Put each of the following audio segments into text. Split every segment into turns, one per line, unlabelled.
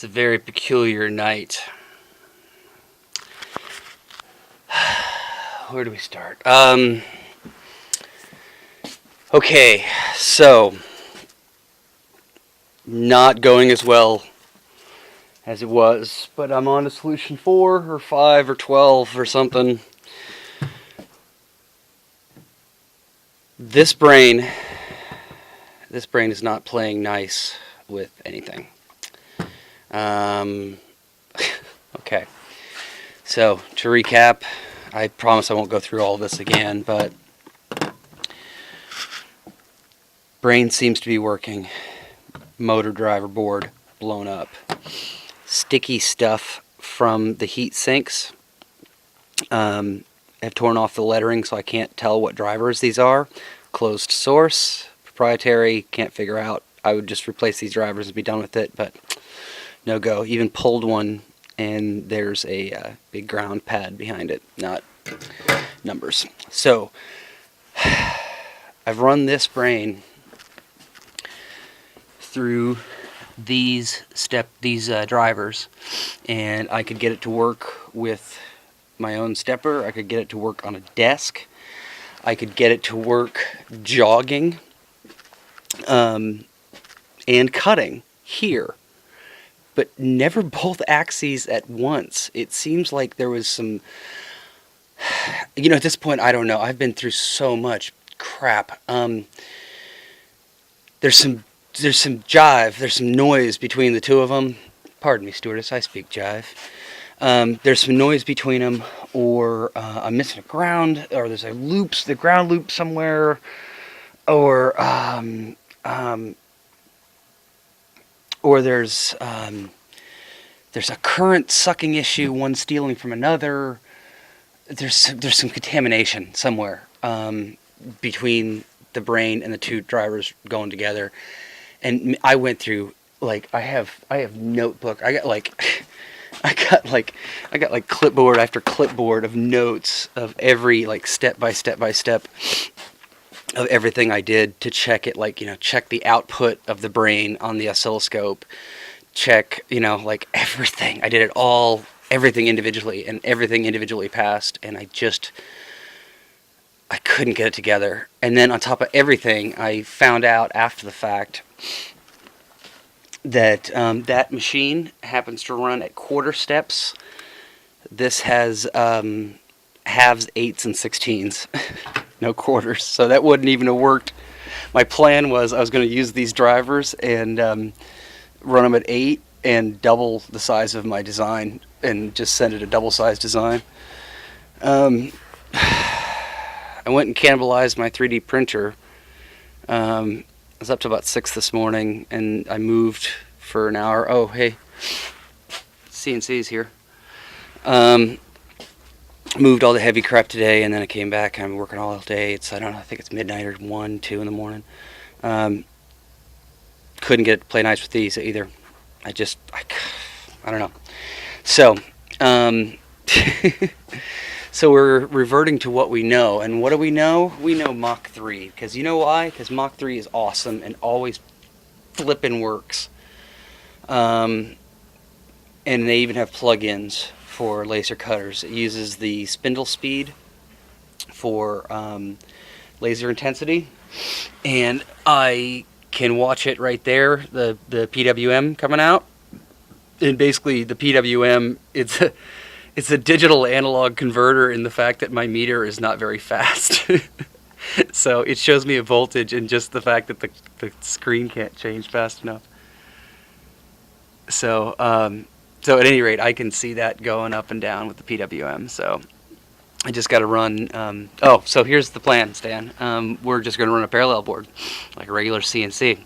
It's a very peculiar night. Where do we start? Okay, so not going as well as it was, but I'm on to solution 4 or 5 or 12 or something. This brain is not playing nice with anything. Okay, so to recap, I promise I won't go through all of this again, but brain seems to be working. Motor driver board blown up. Sticky stuff from the heat sinks have torn off the lettering, so I can't tell what drivers these are. Closed source, proprietary, can't figure out. I would just replace these drivers and be done with it, but no go. Even pulled one, and there's a big ground pad behind it, not numbers. So I've run this brain through these drivers, and I could get it to work with my own stepper. I could get it to work on a desk. I could get it to work jogging and cutting here, but never both axes at once. It seems like there was some, at this point, I don't know. I've been through so much crap. There's some jive, there's some noise between the two of them. Pardon me, stewardess, I speak jive. There's some noise between them, or I'm missing a ground, or there's the ground loop somewhere, or there's a current sucking issue, one stealing from another. There's some contamination somewhere between the brain and the two drivers going together. And I went through, I have notebook. I got clipboard after clipboard of notes of every step by step of everything I did to check it, check the output of the brain on the oscilloscope, check, everything. I did it all, everything individually, and everything individually passed, and I couldn't get it together. And then on top of everything, I found out after the fact that that machine happens to run at quarter steps. This has halves, 8s, and 16s, no quarters, so that wouldn't even have worked. My plan was I was going to use these drivers and run them at 8 and double the size of my design and just send it a double-sized design. I went and cannibalized my 3D printer. I was up to about 6 this morning, and I moved for an hour. Oh, hey, CNC's here. Moved all the heavy crap today, and then I came back, and I'm working all day. I think it's midnight or 1, 2 in the morning. Couldn't get it to play nice with these either. I don't know. So, so we're reverting to what we know. And what do we know? We know Mach 3. Because you know why? Because Mach 3 is awesome and always flippin' works. And they even have plugins for laser cutters. It uses the spindle speed for laser intensity. And I can watch it right there, the PWM coming out. And basically the PWM, it's a digital analog converter in the fact that my meter is not very fast. So it shows me a voltage and just the fact that the screen can't change fast enough. So so at any rate, I can see that going up and down with the PWM. So I just got to run. So here's the plan, Stan. We're just going to run a parallel board like a regular CNC.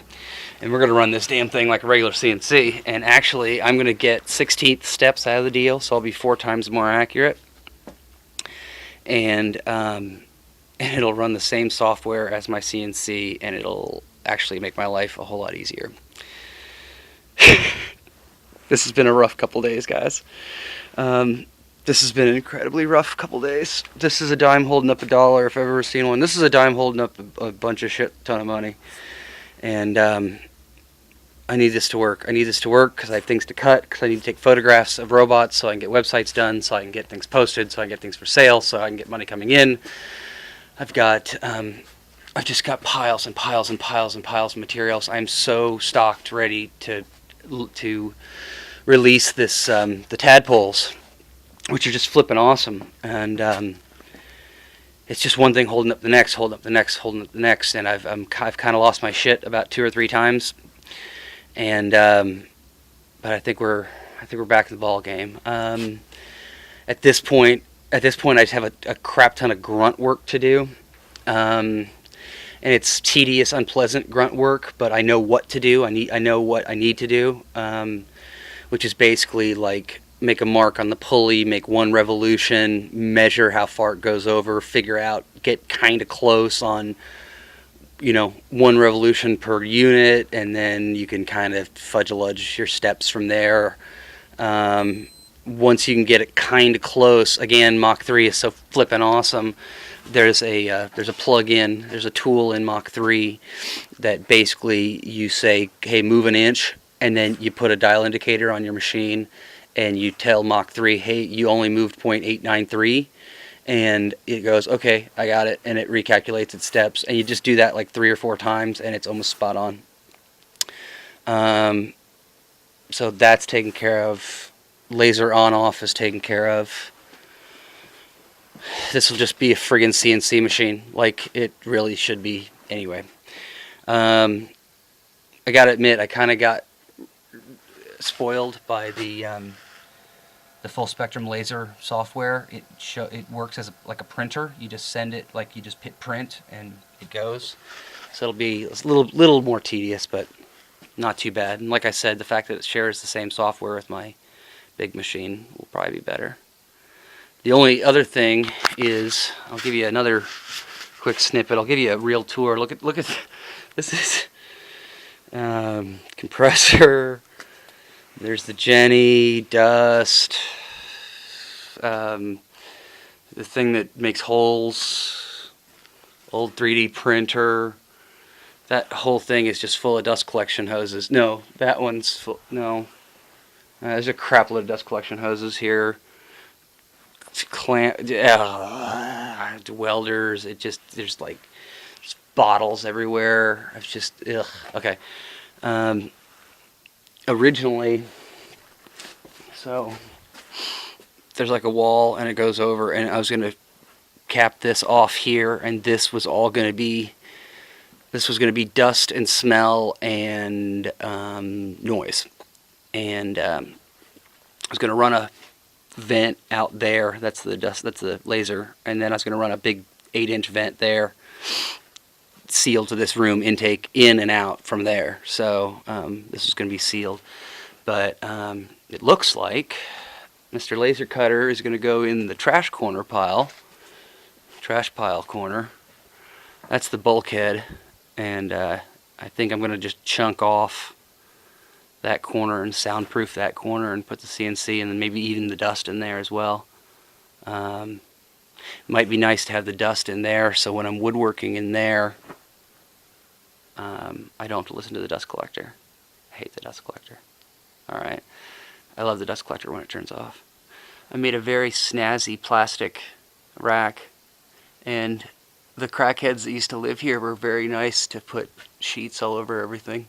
And we're going to run this damn thing like a regular CNC. And actually, I'm going to get 16th steps out of the deal, so I'll be 4 times more accurate. And it'll run the same software as my CNC, and it'll actually make my life a whole lot easier. This has been a rough couple days, guys. This has been an incredibly rough couple days. This is a dime holding up $1 if I've ever seen one. This is a dime holding up a bunch of shit ton of money. And I need this to work. I need this to work because I have things to cut, because I need to take photographs of robots so I can get websites done, so I can get things posted, so I can get things for sale, so I can get money coming in. I've just got piles and piles and piles and piles of materials. I'm so stocked, ready to release this the tadpoles, which are just flipping awesome. And it's just one thing holding up the next, holding up the next, holding up the next. And I've kind of lost my shit about 2 or 3 times. And but I think we're back in the ball game. At this point, I just have a crap ton of grunt work to do. And it's tedious, unpleasant grunt work, but I know what to do. I know what I need to do, which is basically like make a mark on the pulley, make 1 revolution, measure how far it goes over, figure out, get kind of close on, 1 revolution per unit, and then you can kind of fudge-a-ludge your steps from there. Once you can get it kind of close, again, Mach 3 is so flippin' awesome. There's a plug-in, there's a tool in Mach 3 that basically you say, hey, move an inch, and then you put a dial indicator on your machine, and you tell Mach 3, hey, you only moved 0.893, and it goes, okay, I got it, and it recalculates its steps, and you just do that like 3 or 4 times, and it's almost spot on. So that's taken care of. Laser on-off is taken care of. This will just be a friggin' CNC machine, like it really should be anyway. I gotta admit, I kind of got spoiled by the full spectrum laser software. It works as like a printer. You just send it, like you just hit print and it goes. So it'll be a little more tedious, but not too bad. And like I said, the fact that it shares the same software with my big machine will probably be better. The only other thing is, I'll give you another quick snippet. I'll give you a real tour. Look at this is compressor. There's the Jenny, dust, the thing that makes holes, old 3D printer. That whole thing is just full of dust collection hoses. No, that one's full. No, there's a crap load of dust collection hoses here. Welders. There's like bottles everywhere. It's just ugh. Okay. Originally, so there's like a wall and it goes over, and I was gonna cap this off here, and this was going to be dust and smell and noise, and I was gonna run a vent out there. That's the dust. That's the laser, and then I was gonna run a big 8-inch vent there, sealed to this room, intake in and out from there. So this is going to be sealed, but it looks like Mr. Laser Cutter is going to go in the trash pile corner. That's the bulkhead, and I think I'm going to just chunk off that corner and soundproof that corner and put the CNC and then maybe even the dust in there as well. Might be nice to have the dust in there, so when I'm woodworking in there, I don't have to listen to the dust collector. I hate the dust collector. Alright. I love the dust collector when it turns off. I made a very snazzy plastic rack, and the crackheads that used to live here were very nice to put sheets all over everything.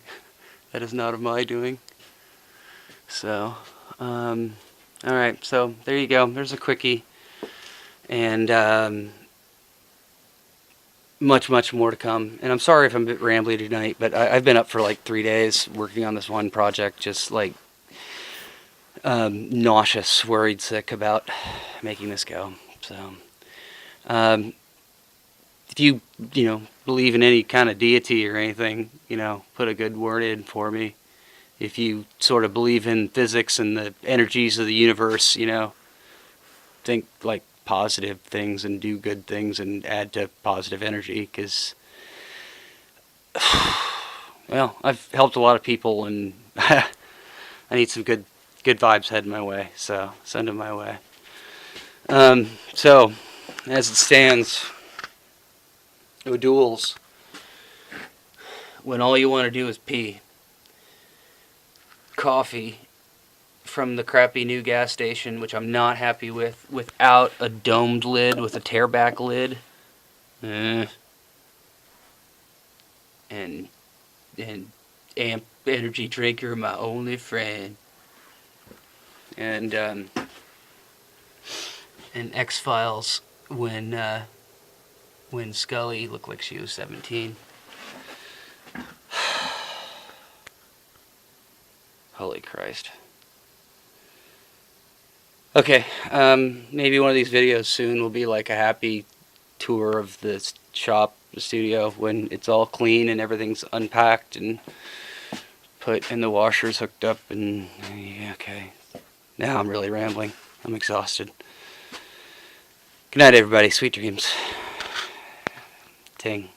That is not of my doing. So, alright, so there you go. There's a quickie. And much more to come. And I'm sorry if I'm a bit rambly tonight, but I've been up for like 3 days working on this one project, just like nauseous, worried, sick about making this go. So, if you believe in any kind of deity or anything, put a good word in for me. If you sort of believe in physics and the energies of the universe, think like positive things and do good things and add to positive energy, because well, I've helped a lot of people, and I need some good vibes heading my way, so send them my way. So as it stands, O'Doul's, when all you want to do is pee, coffee from the crappy new gas station, which I'm not happy with, without a domed lid, with a tearback lid. And Amp energy drink, you're my only friend. And X-Files when Scully looked like she was 17. Holy Christ. Okay, maybe one of these videos soon will be like a happy tour of the shop, the studio, when it's all clean and everything's unpacked and put and the washer's hooked up and yeah, okay. Now I'm really rambling. I'm exhausted. Good night, everybody. Sweet dreams. Ting.